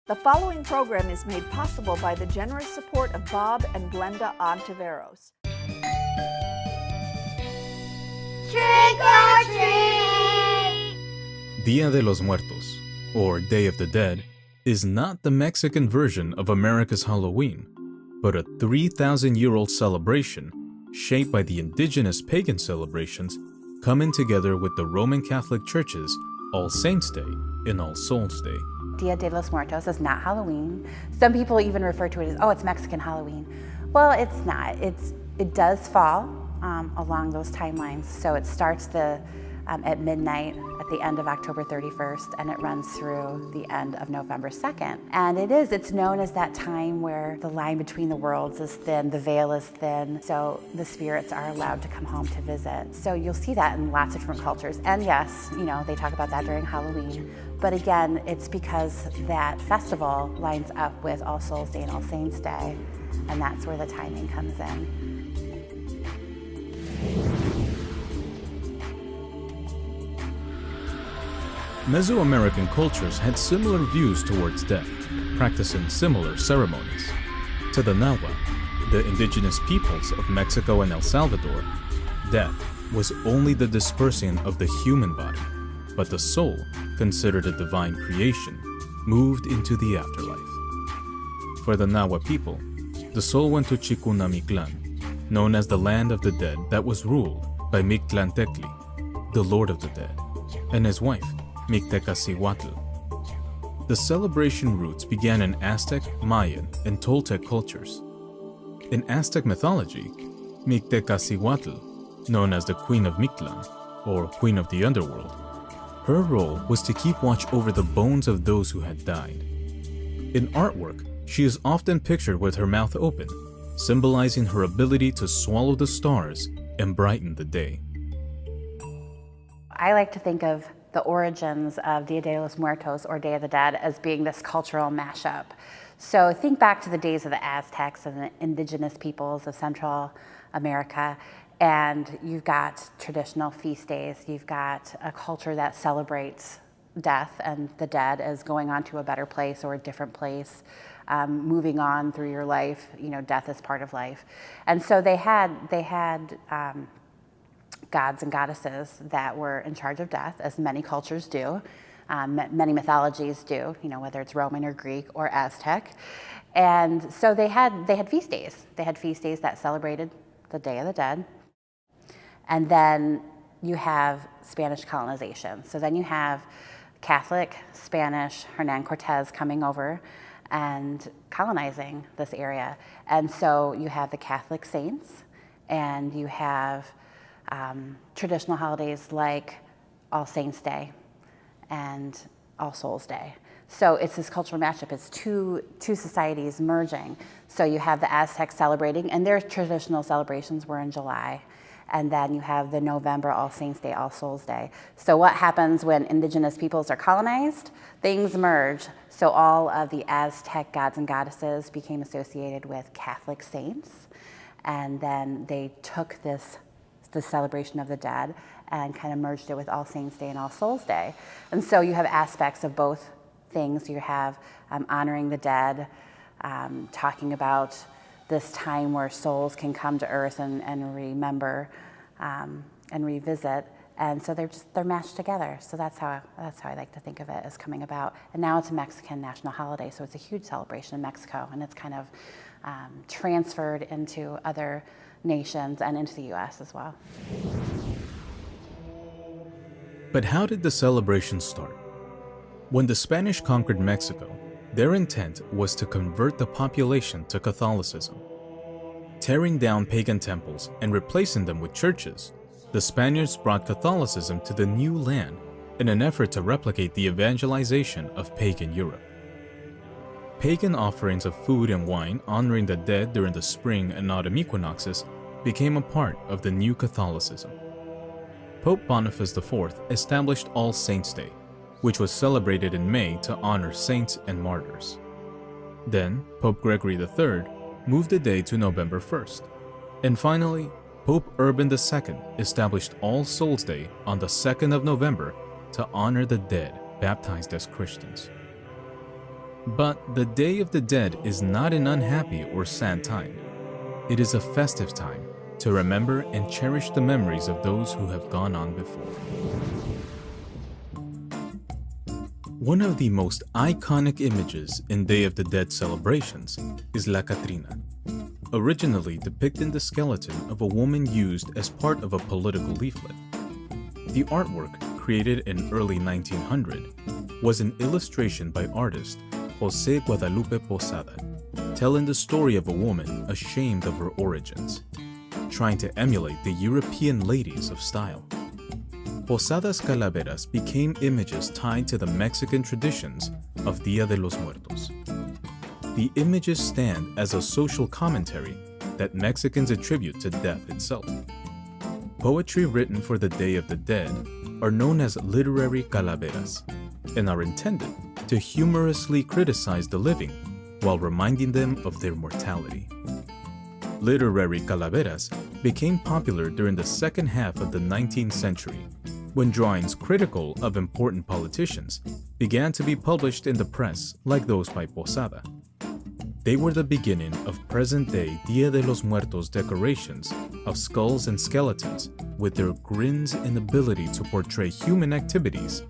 The following program is made possible by the generous support of Bob and Glenda Ontiveros. Trick or treat! Dia de los Muertos, or Day of the Dead, is not the Mexican version of America's Halloween, but a 3,000-year-old celebration shaped by the indigenous pagan celebrations coming together with the Roman Catholic Church's All Saints' Day and All Souls' Day. Dia de los Muertos is not Halloween. Some people even refer to it as, oh, it's Mexican Halloween. Well, it's not. It does fall along those timelines. So it starts at midnight at the end of October 31st, and it runs through the end of November 2nd. And it's known as that time where the line between the worlds is thin, the veil is thin, so the spirits are allowed to come home to visit. So you'll see that in lots of different cultures. And yes, they talk about that during Halloween. But again, it's because that festival lines up with All Souls Day and All Saints Day, and that's where the timing comes in. Mesoamerican cultures had similar views towards death, practicing similar ceremonies. To the Nahua, the indigenous peoples of Mexico and El Salvador, death was only the dispersing of the human body, but the soul, considered a divine creation, moved into the afterlife. For the Nahua people, the soul went to Chikunamiclan, known as the land of the dead that was ruled by Mictlantecli, the lord of the dead, and his wife, Mictecacihuatl. The celebration roots began in Aztec, Mayan, and Toltec cultures. In Aztec mythology, Mictecacihuatl, known as the Queen of Mictlan, or Queen of the Underworld, her role was to keep watch over the bones of those who had died. In artwork, she is often pictured with her mouth open, symbolizing her ability to swallow the stars and brighten the day. I like to think of the origins of Dia de los Muertos, or Day of the Dead, as being this cultural mashup. So think back to the days of the Aztecs and the indigenous peoples of Central America, and you've got traditional feast days. You've got a culture that celebrates death and the dead as going on to a better place or a different place, moving on through your life. Death is part of life. And so they had gods and goddesses that were in charge of death, as many cultures do, many mythologies do, whether it's Roman or Greek or Aztec. And so they had feast days. They had feast days that celebrated the Day of the Dead. And then you have Spanish colonization. So then you have Catholic, Spanish, Hernan Cortez coming over and colonizing this area. And so you have the Catholic saints, and you have traditional holidays like All Saints Day and All Souls Day. So it's this cultural mashup. It's two societies merging. So you have the Aztecs celebrating, and their traditional celebrations were in July. And then you have the November All Saints Day, All Souls Day. So what happens when indigenous peoples are colonized? Things merge. So all of the Aztec gods and goddesses became associated with Catholic saints. And then they took the celebration of the dead and kind of merged it with All Saints Day and All Souls Day. And so you have aspects of both things. You have honoring the dead, talking about this time where souls can come to earth and remember and revisit. And so they're mashed together. So that's how I like to think of it as coming about. And now it's a Mexican national holiday, so it's a huge celebration in Mexico, and it's kind of transferred into other nations and into the U.S. as well. But how did the celebration start? When the Spanish conquered Mexico, their intent was to convert the population to Catholicism. Tearing down pagan temples and replacing them with churches, the Spaniards brought Catholicism to the new land in an effort to replicate the evangelization of pagan Europe. Pagan offerings of food and wine honoring the dead during the spring and autumn equinoxes became a part of the new Catholicism. Pope Boniface IV established All Saints' Day, which was celebrated in May to honor saints and martyrs. Then, Pope Gregory III moved the day to November 1st. And finally, Pope Urban II established All Souls' Day on the 2nd of November to honor the dead baptized as Christians. But the Day of the Dead is not an unhappy or sad time. It is a festive time to remember and cherish the memories of those who have gone on before. One of the most iconic images in Day of the Dead celebrations is La Catrina, originally depicting the skeleton of a woman used as part of a political leaflet. The artwork, created in early 1900, was an illustration by artist José Guadalupe Posada, telling the story of a woman ashamed of her origins, trying to emulate the European ladies of style. Posada's calaveras became images tied to the Mexican traditions of Dia de los Muertos. The images stand as a social commentary that Mexicans attribute to death itself. Poetry written for the Day of the Dead are known as literary calaveras and are intended to humorously criticize the living while reminding them of their mortality. Literary calaveras became popular during the second half of the 19th century, when drawings critical of important politicians began to be published in the press like those by Posada. They were the beginning of present-day Dia de los Muertos decorations of skulls and skeletons with their grins and ability to portray human activities,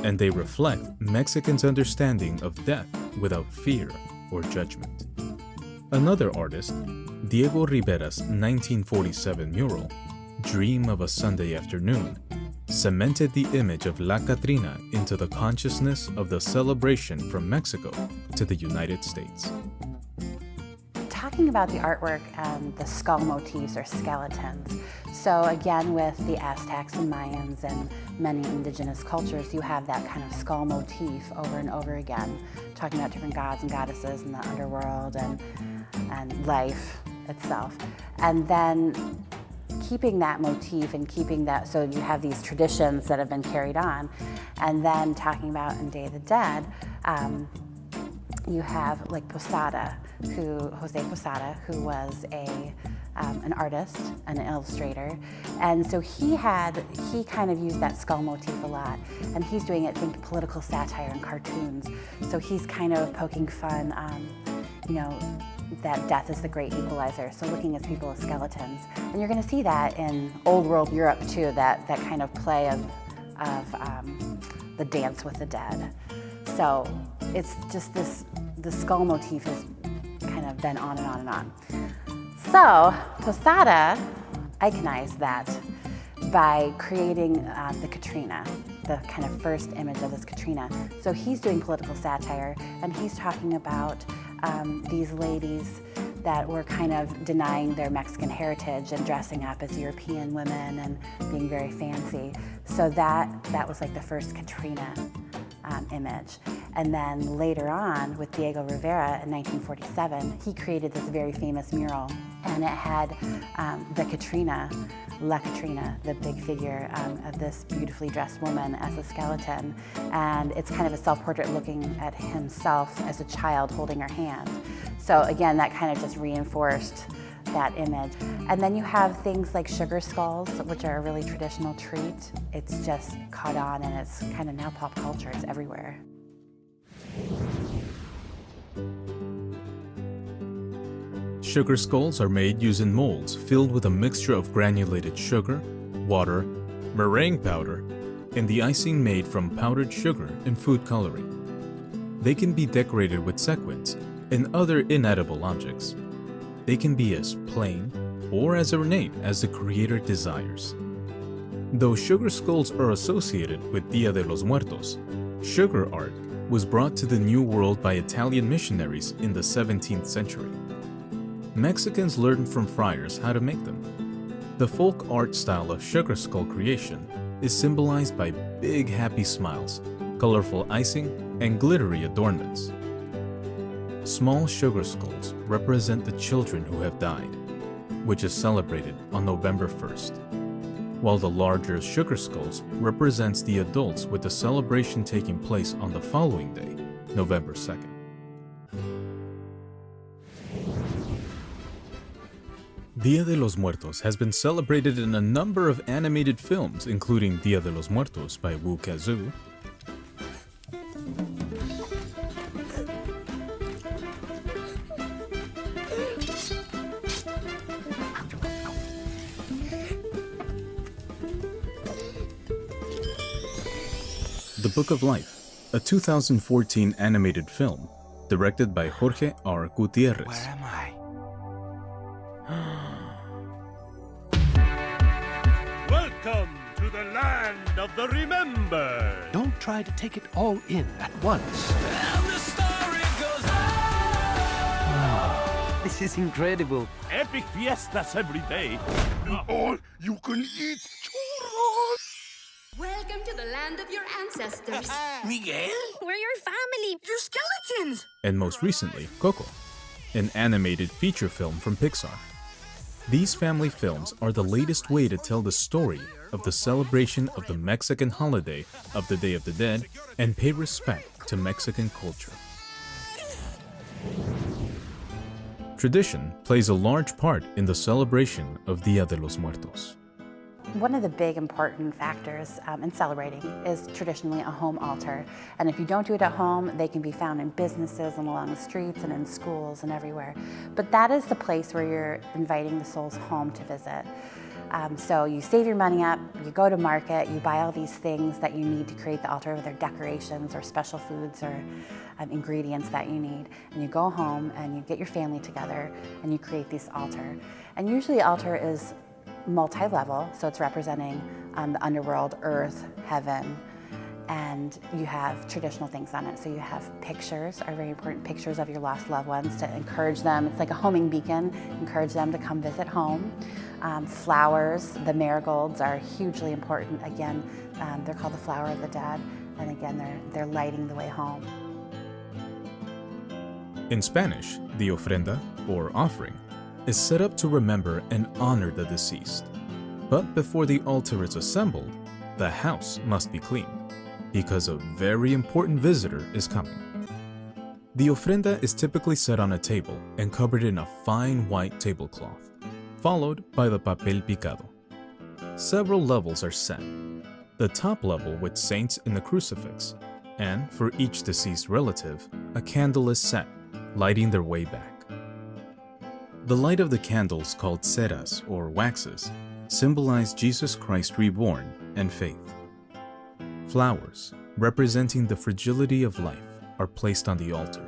and they reflect Mexicans' understanding of death without fear or judgment. Another artist, Diego Rivera's 1947 mural, Dream of a Sunday Afternoon, cemented the image of La Catrina into the consciousness of the celebration from Mexico to the United States. Talking about the artwork and the skull motifs or skeletons. So again, with the Aztecs and Mayans and many indigenous cultures, you have that kind of skull motif over and over again, talking about different gods and goddesses in the underworld and life itself. And then keeping that motif and keeping that, so you have these traditions that have been carried on. And then talking about in Day of the Dead, you have like Posada, Jose Posada, who was an artist and an illustrator, and so he kind of used that skull motif a lot, and he's doing it, think political satire and cartoons. So he's kind of poking fun, that death is the great equalizer. So looking at people as skeletons, and you're going to see that in Old World Europe too. That kind of play of the dance with the dead. So it's just the skull motif has kind of been on and on and on. So Posada iconized that by creating the Catrina, the kind of first image of this Catrina. So he's doing political satire, and he's talking about these ladies that were kind of denying their Mexican heritage and dressing up as European women and being very fancy. So that was like the first Catrina image. And then later on, with Diego Rivera in 1947, he created this very famous mural, and it had the Catrina, La Catrina, the big figure of this beautifully dressed woman as a skeleton. And it's kind of a self-portrait looking at himself as a child holding her hand. So again, that kind of just reinforced that image. And then you have things like sugar skulls, which are a really traditional treat. It's just caught on, and it's kind of now pop culture. It's everywhere. Sugar skulls are made using molds filled with a mixture of granulated sugar, water, meringue powder, and the icing made from powdered sugar and food coloring. They can be decorated with sequins and other inedible objects. They can be as plain or as ornate as the creator desires. Though sugar skulls are associated with Dia de los Muertos, sugar art was brought to the New World by Italian missionaries in the 17th century. Mexicans learned from friars how to make them. The folk art style of sugar skull creation is symbolized by big happy smiles, colorful icing, and glittery adornments. Small sugar skulls represent the children who have died, which is celebrated on November 1st, while the larger sugar skulls represents the adults, with the celebration taking place on the following day, November 2nd. Dia de los Muertos has been celebrated in a number of animated films, including Dia de los Muertos by Wu Kazoo, Book of Life, a 2014 animated film directed by Jorge R. Gutierrez. Where am I? Welcome to the land of the remembered. Don't try to take it all in at once. This is incredible. Epic fiestas every day. All you can eat churros. Welcome to the land of your ancestors. Miguel? We're your family. You're skeletons. And most recently, Coco, an animated feature film from Pixar. These family films are the latest way to tell the story of the celebration of the Mexican holiday of the Day of the Dead and pay respect to Mexican culture. Tradition plays a large part in the celebration of Dia de los Muertos. One of the big important factors in celebrating is traditionally a home altar. And if you don't do it at home, they can be found in businesses and along the streets and in schools and everywhere. But that is the place where you're inviting the souls home to visit. So you save your money up, you go to market, you buy all these things that you need to create the altar, whether decorations or special foods or ingredients that you need. And you go home and you get your family together and you create this altar. And usually the altar is multi-level, so it's representing the underworld, earth, heaven, and you have traditional things on it. So you have pictures, are very important, pictures of your lost loved ones to encourage them. It's like a homing beacon, encourage them to come visit home. Flowers, the marigolds are hugely important. Again, they're called the flower of the dead, and again, they're lighting the way home. In Spanish, the ofrenda, or offering, is set up to remember and honor the deceased. But before the altar is assembled, the house must be cleaned, because a very important visitor is coming. The ofrenda is typically set on a table and covered in a fine white tablecloth, followed by the papel picado. Several levels are set. The top level with saints and the crucifix, and for each deceased relative, a candle is set, lighting their way back. The light of the candles, called ceras or waxes, symbolize Jesus Christ reborn and faith. Flowers, representing the fragility of life, are placed on the altar.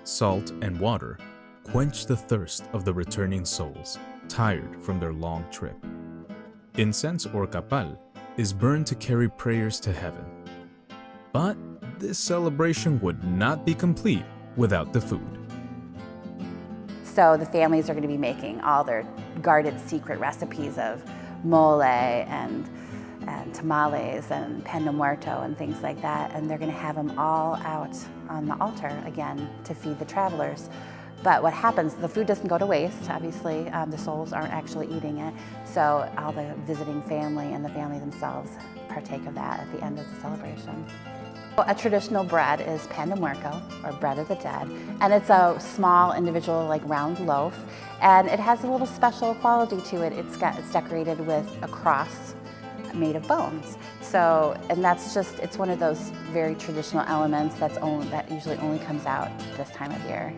Salt and water quench the thirst of the returning souls, tired from their long trip. Incense or capal is burned to carry prayers to heaven. But this celebration would not be complete without the food. So the families are going to be making all their guarded secret recipes of mole and tamales and pan de muerto and things like that, and they're going to have them all out on the altar again to feed the travelers. But what happens, the food doesn't go to waste, obviously. The souls aren't actually eating it, so all the visiting family and the family themselves partake of that at the end of the celebration. A traditional bread is pan de muerto, or bread of the dead, and it's a small individual like round loaf, and it has a little special quality to it. It's decorated with a cross made of bones. So, and that's just, it's one of those very traditional elements that usually only comes out this time of year.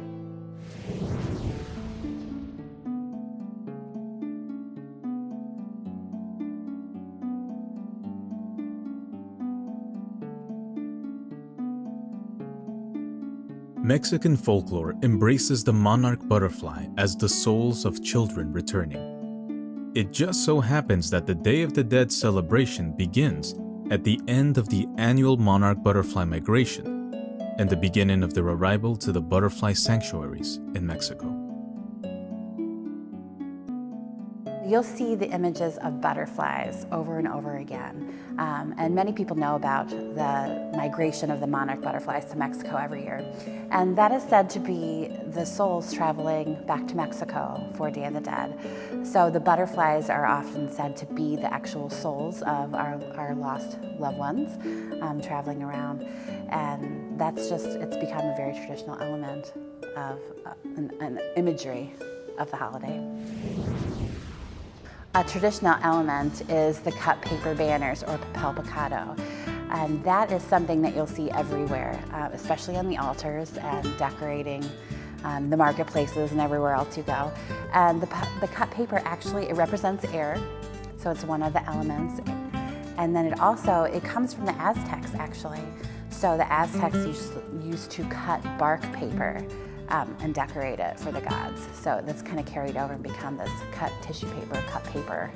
Mexican folklore embraces the monarch butterfly as the souls of children returning. It just so happens that the Day of the Dead celebration begins at the end of the annual monarch butterfly migration and the beginning of their arrival to the butterfly sanctuaries in Mexico. You'll see the images of butterflies over and over again. And many people know about the migration of the monarch butterflies to Mexico every year. And that is said to be the souls traveling back to Mexico for Day of the Dead. So the butterflies are often said to be the actual souls of our lost loved ones traveling around. And that's just, it's become a very traditional element of an imagery of the holiday. A traditional element is the cut paper banners, or papel picado. And that is something that you'll see everywhere, especially on the altars and decorating the marketplaces and everywhere else you go. And the cut paper actually, it represents air, so it's one of the elements. And then it comes from the Aztecs, actually. So the Aztecs used to cut bark paper and decorate it for the gods. So that's kind of carried over and become this cut tissue paper, cut paper.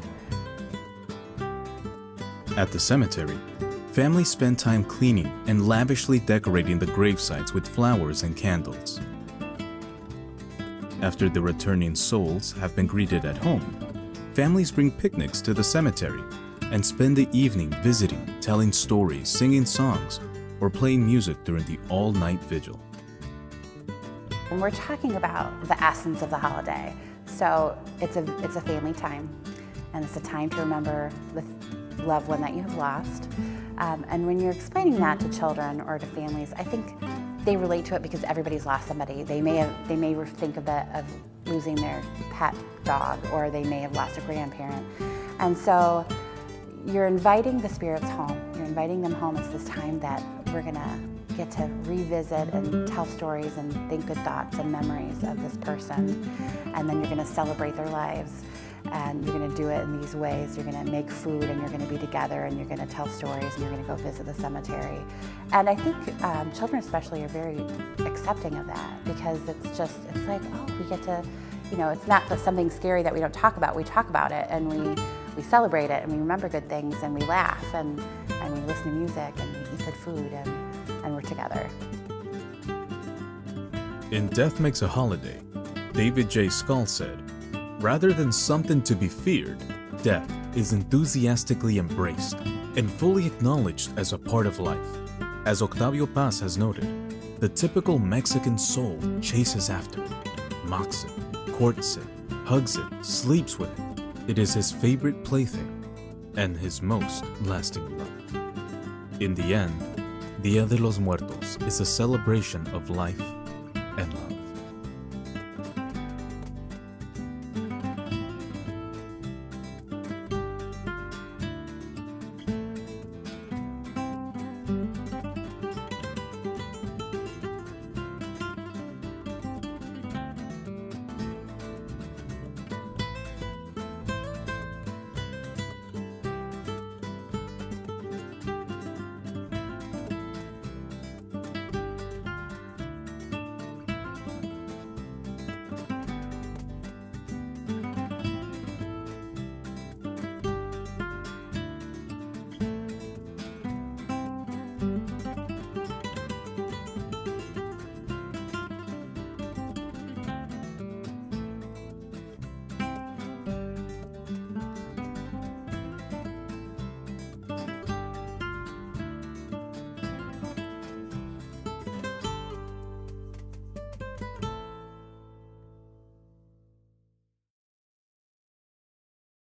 At the cemetery, families spend time cleaning and lavishly decorating the gravesites with flowers and candles. After the returning souls have been greeted at home, families bring picnics to the cemetery and spend the evening visiting, telling stories, singing songs, or playing music during the all-night vigil. And we're talking about the essence of the holiday. So it's a family time, and it's a time to remember the loved one that you have lost. And when you're explaining that to children or to families, I think they relate to it because everybody's lost somebody. They may think of losing their pet dog, or they may have lost a grandparent. And so you're inviting the spirits home. You're inviting them home. It's this time that we're gonna get to revisit and tell stories and think good thoughts and memories of this person. And then you're gonna celebrate their lives. And you're gonna do it in these ways. You're gonna make food, and you're gonna be together, and you're gonna tell stories, and you're gonna go visit the cemetery. And I think children especially are very accepting of that, because it's like, oh, we get to, it's not something scary that we don't talk about. We talk about it, and we celebrate it, and we remember good things, and we laugh, and we listen to music, and we eat good food, and we're together. In Death Makes a Holiday, David J. Scull said, "Rather than something to be feared, death is enthusiastically embraced and fully acknowledged as a part of life. As Octavio Paz has noted, the typical Mexican soul chases after it, mocks it, courts it, hugs it, sleeps with it. It is his favorite plaything and his most lasting love." In the end, Dia de los Muertos is a celebration of life and love.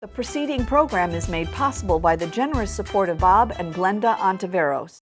The preceding program is made possible by the generous support of Bob and Glenda Ontiveros.